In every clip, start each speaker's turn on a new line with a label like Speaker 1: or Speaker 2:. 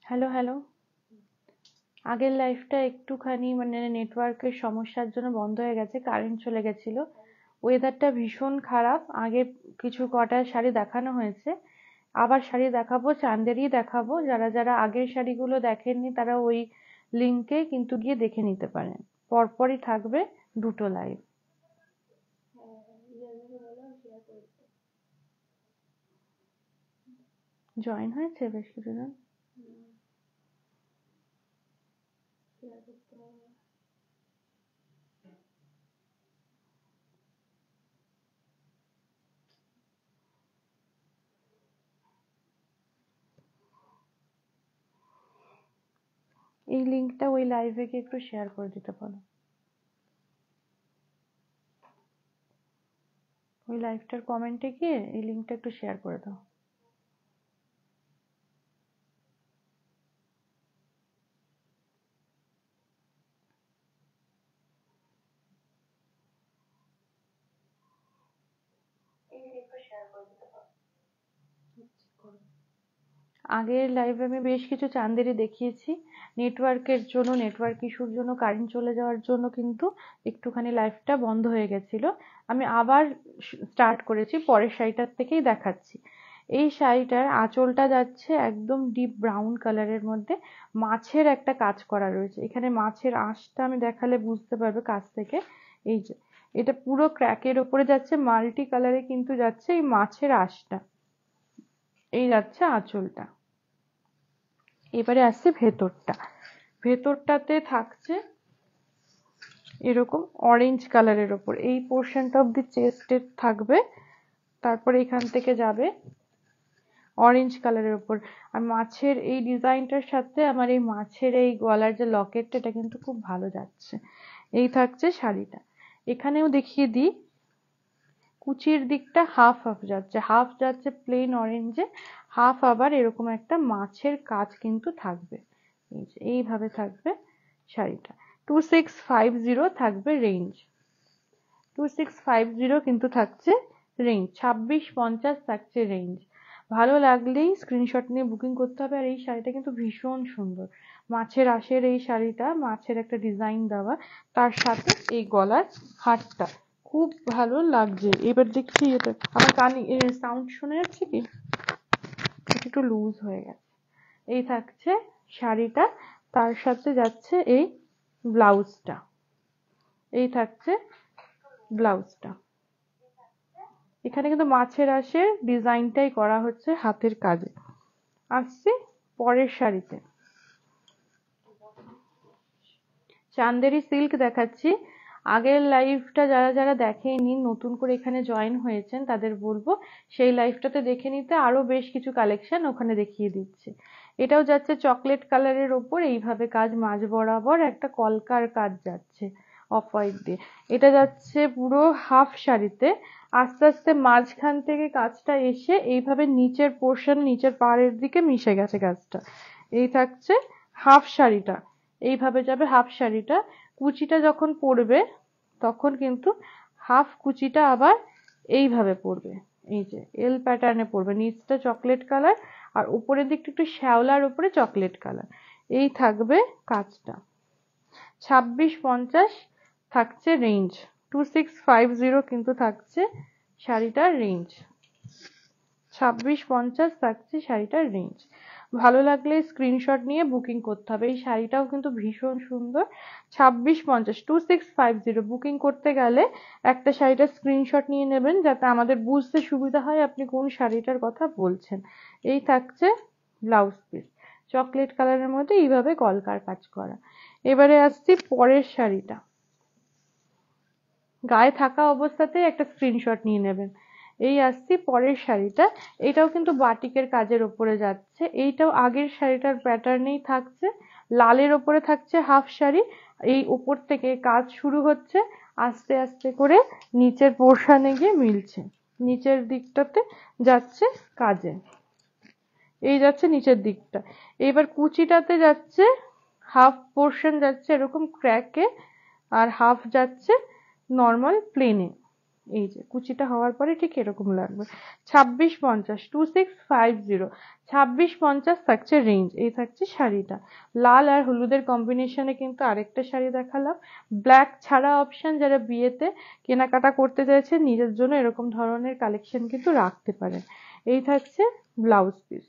Speaker 1: Hello hello. আগের লাইফটা একটুখানি মানে নেটওয়ার্কের সমস্যার জন্য বন্ধ হয়ে গেছে, কারেন্ট চলে গেছিল। ওয়েদারটা ভীষণ খারাপ। আগে কিছু কটা শাড়ি দেখানো হয়েছে, আবার শাড়ি দেখাবো, চান্দেরই দেখাবো। যারা যারা আগের শাড়িগুলো দেখেননি তারা ওই লিঙ্কে কিন্তু গিয়ে দেখে নিতে পারেন। পরপরই থাকবে দুটো লাইভ। জয়েন হয়েছে বেশ কিছুজন। এই লিঙ্কটা ওই লাইভে গিয়ে একটু শেয়ার করে দিতে পারো। ওই লাইভটার কমেন্টে গিয়ে এই লিঙ্কটা একটু শেয়ার করে দাও। আগের লাইভে আমি বেশ কিছু চান্দেরি দেখিয়েছি। নেটওয়ার্কের জন্য, নেটওয়ার্ক ইস্যুর জন্য, কারেন্ট চলে যাওয়ার জন্য কিন্তু একটুখানি লাইভটা বন্ধ হয়ে গেছিল। আমি আবার স্টার্ট করেছি, পরের শাড়িটার থেকেই দেখাচ্ছি। এই শাড়িটার আঁচলটা যাচ্ছে একদম ডিপ ব্রাউন কালারের মধ্যে, মাছের একটা কাজ করা রয়েছে এখানে। মাছের আঁশটা আমি দেখালে বুঝতে পারবে কাছ থেকে। এই যে এটা পুরো ক্র্যাকের ওপরে যাচ্ছে, মাল্টি কালারে কিন্তু যাচ্ছে এই মাছের আঁশটা। এই যাচ্ছে আঁচলটা। এবারে আসছে ভেতরটা। ভেতরটাতে থাকছে এরকম অরেঞ্জ কালারের ওপর, এই পোর্শনটা অব্দি চেস্টেড থাকবে, তারপরে এখান থেকে যাবে অরেঞ্জ কালারের ওপর। আর মাছের এই ডিজাইনটার সাথে আমার এই মাছের এই গলার যে লকেটটা, এটা কিন্তু খুব ভালো যাচ্ছে। এই থাকছে শাড়িটা। এখানেও দেখিয়ে দিই, কুচির দিকটা হাফ হাফ যাচ্ছে, হাফ যাচ্ছে প্লেন অরেঞ্জে, হাফ আবার এরকম একটা মাছের কাজ কিন্তু থাকবে। এইভাবে থাকবে শাড়িটা। 2650 থাকবে রেঞ্জ, 2650 কিন্তু থাকছে রেঞ্জ, 2650 থাকছে রেঞ্জ। ভালো লাগলেই স্ক্রিনশট নিয়ে বুকিং করতে হবে। আর এই শাড়িটা কিন্তু ভীষণ সুন্দর, মাছের আঁশের এই শাড়িটা, মাছের একটা ডিজাইন দেওয়া, তার সাথে এই গলার হারটা খুব ভালো লাগছে। এবার দেখছি এটা আমার কানে সাউন্ড শোনা যাচ্ছে কি? একটু লুজ হয়ে গেছে। এই থাকছে শাড়িটা, তার সাথে যাচ্ছে এই ব্লাউজটা। এই থাকছে ব্লাউজটা। এখানে কিন্তু মাছের আঁশের ডিজাইনটাই করা হচ্ছে হাতের কাজে। আসছি পরের শাড়িতে, চান্দেরি সিল্ক দেখাচ্ছি। আগের লাইভটা যারা যারা দেখেনি, নতুন করে এখানে জয়েন হয়েছেন, তাদের বলবো সেই লাইভটাতে দেখে নিতে। আরো বেশ কিছু কালেকশন ওখানে দেখিয়ে দিচ্ছি। এটাও যাচ্ছে চকলেট কালারের ওপর, এইভাবে কাজ, মাঝ বরাবর একটা কলকার কাজ যাচ্ছে অফ হোয়াইট দিয়ে। এটা যাচ্ছে পুরো হাফ শাড়িতে, আস্তে আস্তে মাঝখান থেকে কাজটা এসে এইভাবে নিচের পোর্শন, নিচের পাড়ের দিকে মিশে গেছে কাজটা। এই থাকছে হাফ শাড়িটা, এইভাবে যাবে হাফ শাড়িটা। কুচিটা যখন পড়বে তখন কিন্তু হাফ কুচিটা আবার এইভাবে পড়বে, এই যে এল প্যাটার্নে পড়বে। নিচটা চকলেট কালার আর উপরের দিকটা একটু শ্যাওলার উপরে চকলেট কালার। এই থাকবে কাজটা। 2650 থাকছে রেঞ্জ, 2650 কিন্তু থাকছে শাড়িটার রেঞ্জ, 2650 থাকছে শাড়িটার রেঞ্জ। ভালো লাগলে স্ক্রিনশট নিয়ে বুকিং করতে হবে। এই শাড়িটাও কিন্তু ভীষণ সুন্দর। 2650, 2650 বুকিং করতে গেলে একটা শাড়িটার স্ক্রিনশট নিয়ে নেবেন, যাতে আমাদের বুঝতে সুবিধা হয় আপনি কোন শাড়িটার কথা বলছেন। এই থাকছে ব্লাউজ পিস, চকলেট কালারের মধ্যে এইভাবে কলকার কাজ করা। এবারে আসছি পরের শাড়িটা। গায়ে থাকা অবস্থাতেই একটা স্ক্রিনশট নিয়ে নেবেন। এই আসছি পরের শাড়িটা। এটাও কিন্তু বাটিকের কাজের ওপরে যাচ্ছে। এইটাও আগের শাড়িটার প্যাটার্নেই থাকছে, লালের ওপরে থাকছে হাফ শাড়ি। এই উপর থেকে কাজ শুরু হচ্ছে, আস্তে আস্তে করে নিচের পোর্শনে গিয়ে মিলছে, নিচের দিকটাতে যাচ্ছে কাজে। এই যাচ্ছে নিচের দিকটা। এবার কুচিটাতে যাচ্ছে হাফ পোর্শন যাচ্ছে এরকম ক্র্যাকে, আর হাফ যাচ্ছে নর্মাল প্লেনে। এই যে কুচিটা হওয়ার পরে ঠিক এরকম লাগবে। 2650, 2650, 2650 থাকছে রেঞ্জ। এই থাকছে শাড়িটা। লাল আর হলুদের কম্বিনেশনে কিন্তু আরেকটা শাড়ি দেখালাম। ব্ল্যাক ছাড়া অপশন, যারা বিয়েতে কেনাকাটা করতে চাইছে নিজের জন্য এরকম ধরনের কালেকশন কিন্তু রাখতে পারেন। এই থাকছে ব্লাউজ পিস,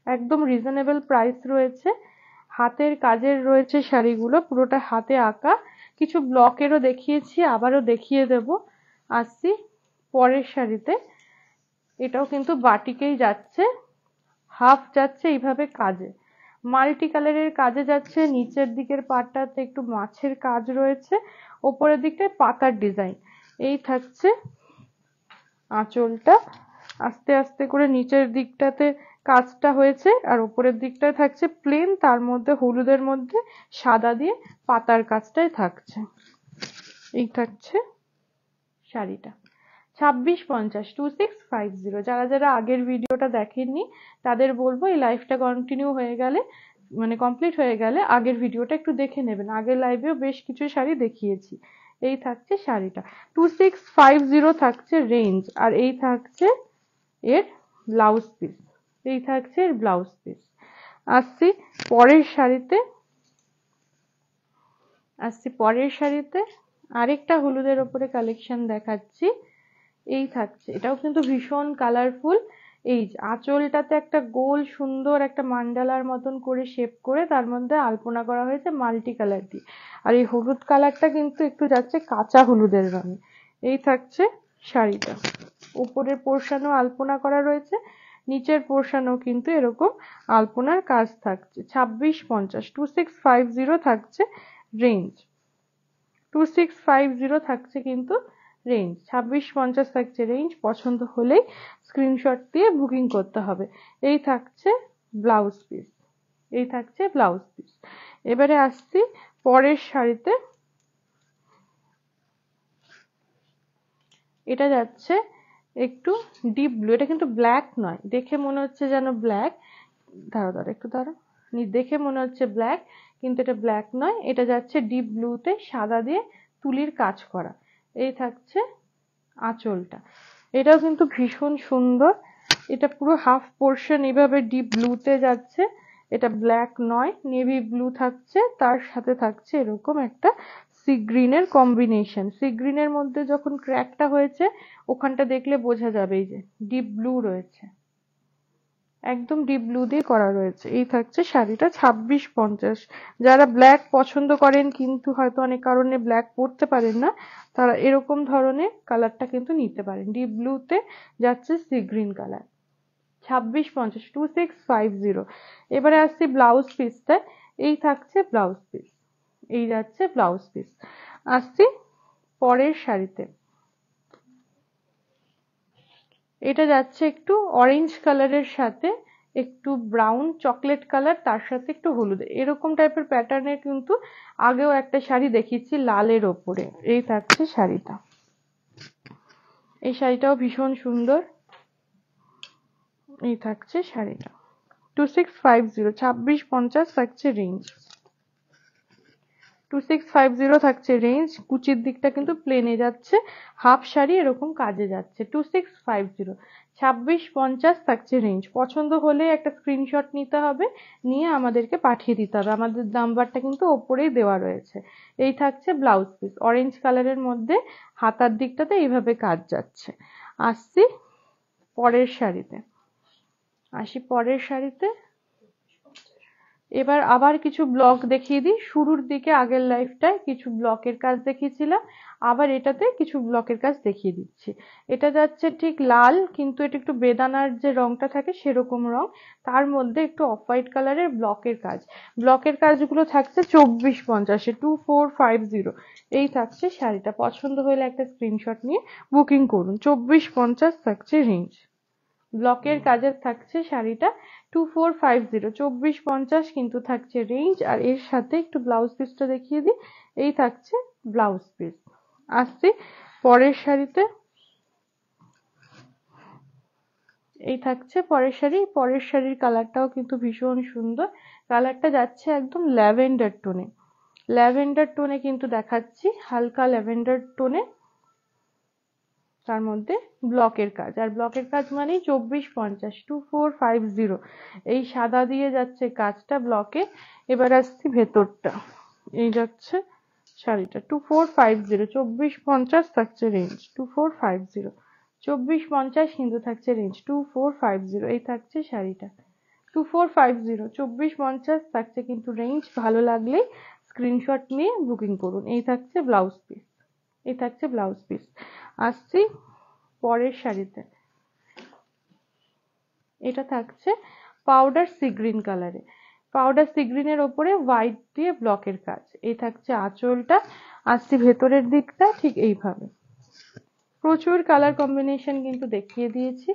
Speaker 1: একদম রিজনেবল প্রাইস রয়েছে। হাতের কাজের রয়েছে শাড়িগুলো, পুরোটা হাতে আঁকা। কিছু ব্লকেরও দেখিয়েছি, আবারও দেখিয়ে দেব। আসছি পরের শাড়িতে। এটাও কিন্তু বাটিকেই যাচ্ছে, হাফ যাচ্ছে এইভাবে কাজে, মাল্টি কালারের কাজে যাচ্ছে। নিচের দিকের পাটটাতে একটু মাছের কাজ রয়েছে, ওপরের দিকটায় পাতার ডিজাইন। এই থাকছে আঁচলটা, আস্তে আস্তে করে নিচের দিকটাতে কাজটা হয়েছে, আর উপরের দিকটায় থাকছে প্লেন, তার মধ্যে হলুদের মধ্যে সাদা দিয়ে পাতার কাজটাই থাকছে। এই থাকছে শাড়িটা। 2650, 2650। যারা যারা আগের ভিডিওটা দেখেননি তাদের বলবো এই লাইভটা কন্টিনিউ হয়ে গেলে, মানে কমপ্লিট হয়ে গেলে আগের ভিডিওটা একটু দেখে নেবেন। আগের লাইভেও বেশ কিছু শাড়ি দেখিয়েছি। এই থাকছে শাড়িটা। 2650 থাকছে রেঞ্জ, আর এই থাকছে এর ব্লাউজ পিস। এই থাকছে এর ব্লাউজ পিস। আসছি পরের শাড়িতে। আরেকটা হলুদের ওপরে কালেকশন দেখাচ্ছি। এই থাকছে, এটাও কিন্তু ভীষণ কালারফুল। এই আঁচলটাতে একটা গোল সুন্দর একটা মান্ডালার মতন করে শেপ করে তার মধ্যে আলপনা করা হয়েছে মাল্টি কালার দিয়ে। আর এই হলুদ কালারটা কিন্তু একটু যাচ্ছে কাঁচা হলুদের রঙে। এই থাকছে শাড়িটা। উপরের পোর্শনও আলপনা করা রয়েছে, নিচের পোর্শনও কিন্তু এরকম আলপনার কাজ থাকছে। 2650, 2650 থাকছে রেঞ্জ। 2650 থাকছে কিন্তু রেঞ্জ। 2650 থাকছে রেঞ্জ। পছন্দ হলেই স্ক্রিনশট দিয়ে বুকিং করতে হবে। এই থাকছে ব্লাউজ পিস। এই থাকছে ব্লাউজ পিস। এবারে আসছি পরের শাড়িতে। এটা যাচ্ছে একটু ডিপ ব্লু। এটা কিন্তু ব্ল্যাক নয়, দেখে মনে হচ্ছে যেন ব্ল্যাক। দাঁড়াও, দেখে মনে হচ্ছে ব্ল্যাক, কিন্তু এটা ব্ল্যাক নয়। এটা যাচ্ছে ডিপ ব্লুতে সাদা দিয়ে তুলির কাজ করা। এই থাকছে আঁচলটা। এটাও কিন্তু ভীষণ সুন্দর। এটা পুরো হাফ পোর্শন এভাবে ডিপ ব্লুতে যাচ্ছে। এটা ব্ল্যাক নয়, নেভি ব্লু থাকছে, তার সাথে থাকছে এরকম একটা সি গ্রিনের কম্বিনেশন। সি গ্রিনের মধ্যে যখন ক্র্যাকটা হয়েছে ওখানটা দেখলে বোঝা যাবে, এই যে ডিপ ব্লু রয়েছে, একদম ডিপ ব্লু দিয়ে করা রয়েছে। এই থাকছে শাড়িটা। 2650। যারা ব্ল্যাক পছন্দ করেন কিন্তু হয়তো অনেক কারণে ব্ল্যাক পরতে পারেন না, তারা এরকম ধরনের কালারটা কিন্তু নিতে পারেন। ডিপ ব্লুতে যাচ্ছে সি গ্রিন কালার। 2650, 2650। এবারে আসছি ব্লাউজ পিসটা। এই থাকছে ব্লাউজ পিস। এই যাচ্ছে ব্লাউজ পিস। আসছি পরের শাড়িতে। এটা যাচ্ছে একটু অরেঞ্জ কালারের সাথে একটু ব্রাউন চকলেট কালার, তার সাথে একটু হলুদ, এরকম টাইপের প্যাটার্নের কিন্তু আগেও একটা শাড়ি দেখিয়েছি লালের ওপরে। এই থাকছে শাড়িটা। এই শাড়িটাও ভীষণ সুন্দর। এই থাকছে শাড়িটা। 2650, 2650 থাকছে রেঞ্জ। 2650 থাকছে রেঞ্জ। কুচির দিকটা কিন্তু প্লেনে যাচ্ছে, হাফ শাড়ি এরকম কাজে যাচ্ছে। 2650, 2650 থাকছে রেঞ্জ। পছন্দ হলে একটা স্ক্রিনশট নিতে হবে, নিয়ে আমাদেরকে পাঠিয়ে দিতে হবে। আমাদের নাম্বারটা কিন্তু ওপরেই দেওয়া রয়েছে। এই থাকছে ব্লাউজ পিস, অরেঞ্জ কালারের মধ্যে হাতার দিকটাতে এইভাবে কাজ যাচ্ছে। আসছি পরের শাড়িতে। এবার আবার কিছু ব্লক দেখিয়ে দিই। শুরুর দিকে আগের লাইফটায় কিছু ব্লকের কাজ দেখিয়েছিলাম, আবার এটাতে কিছু ব্লকের কাজ দেখিয়ে দিচ্ছি। এটা যাচ্ছে ঠিক লাল, কিন্তু এটা একটু বেদানার যে রংটা থাকে সেরকম রং, তার মধ্যে একটু অফ হোয়াইট কালারের ব্লকের কাজ। ব্লকের কাজগুলো থাকছে 2450-এ, 2450। এই থাকছে শাড়িটা। পছন্দ হলে একটা স্ক্রিনশট নিয়ে বুকিং করুন। 2450 থাকছে রেঞ্জ। ব্লকের কাজের থাকছে শাড়িটা। 2450, 2450 কিন্তু থাকছে রেঞ্জ। আর এর সাথে একটু ব্লাউজ পিসটা দেখিয়ে দিই। এই থাকছে ব্লাউজ পিস। আসছি পরের শাড়িতে। এই থাকছে পরের শাড়ি। পরের শাড়ির কালারটাও কিন্তু ভীষণ সুন্দর। কালারটা যাচ্ছে একদম ল্যাভেন্ডার টোনে। ল্যাভেন্ডার টোনে কিন্তু দেখাচ্ছি, হালকা ল্যাভেন্ডার টোনে। তার মধ্যে ব্লকের কাজ, আর ব্লকের কাজ মানেই 2450 2450। এই সাদা দিয়ে যাচ্ছে কাজটা ব্লকে। এবার আসছি ভেতরটা, এই যাচ্ছে শাড়িটা 2450, 2450 থাকছে রেঞ্জ 2450, 2450 কিন্তু থাকছে রেঞ্জ 2450। এই থাকছে শাড়িটা 2450, 2450 থাকছে কিন্তু রেঞ্জ। ভালো লাগলে স্ক্রিনশট নিয়ে বুকিং করুন। এই থাকছে ব্লাউজ পিস, এই থাকছে ব্লাউজ পিস। আসছি পরের শাড়িতে, এটা থাকছে পাউডার সি গ্রিন কালারে, পাউডার সি গ্রিনের ওপরে হোয়াইট দিয়ে ব্লকের কাজ। এই থাকছে আঁচলটা। আসছি ভেতরের দিকটা, ঠিক এইভাবে প্রচুর কালার কম্বিনেশন কিন্তু দেখিয়ে দিয়েছি,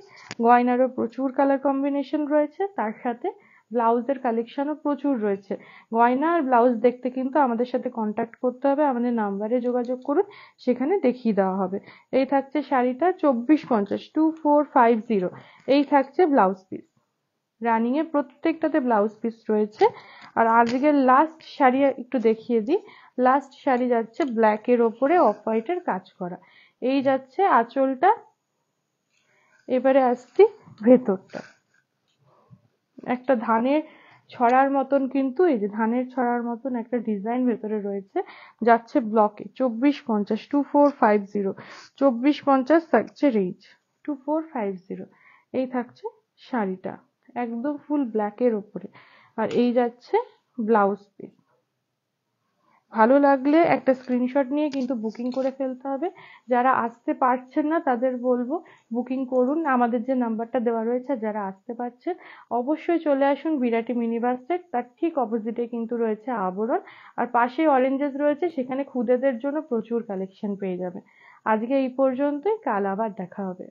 Speaker 1: গয়নারও প্রচুর কালার কম্বিনেশন রয়েছে, তার সাথে ব্লাউজের কালেকশনও প্রচুর রয়েছে। গয়না আর ব্লাউজ দেখতে কিন্তু আমাদের সাথে কন্ট্যাক্ট করতে হবে, আমাদের নাম্বারে যোগাযোগ করুন, সেখানে দেখিয়ে দেওয়া হবে। এই থাকছে শাড়িটা 2450, 2450। এই থাকছে ব্লাউজ পিস, রানিং এ প্রত্যেকটাতে ব্লাউজ পিস রয়েছে। আর আজকের লাস্ট শাড়ি একটু দেখিয়ে দিই। লাস্ট শাড়ি যাচ্ছে ব্ল্যাক এর ওপরে অফ হোয়াইটের কাজ করা। এই যাচ্ছে আঁচলটা। এবারে আসছি ভেতরটা, একটা ধানের ছড়ার মতন, কিন্তু এই যে ধানের ছড়ার মতন একটা ডিজাইন ভেতরে রয়েছে, যাচ্ছে ব্লকে 2450, 2450, 2450 থাকছে রেঞ্জ 2450। এই থাকছে শাড়িটা একদম ফুল ব্ল্যাক এর ওপরে, আর এই যাচ্ছে ব্লাউজ পিস। ভালো লাগলে একটা স্ক্রিনশট নিয়ে কিন্তু বুকিং করে ফেলতে হবে। যারা আসতে পারছেন না তাদের বলবো বুকিং করুন, আমাদের যে নাম্বারটা দেওয়া রয়েছে। যারা আসতে পারছেন অবশ্যই চলে আসুন বিরাটি মিনি বাস স্ট্যান্ড, তার ঠিক অপোজিটে কিন্তু রয়েছে আবরণ, আর পাশে অরেঞ্জেস রয়েছে, সেখানে খুদেদের জন্য প্রচুর কালেকশন পেয়ে যাবে। আজকে এই পর্যন্তই, কাল আবার দেখা হবে।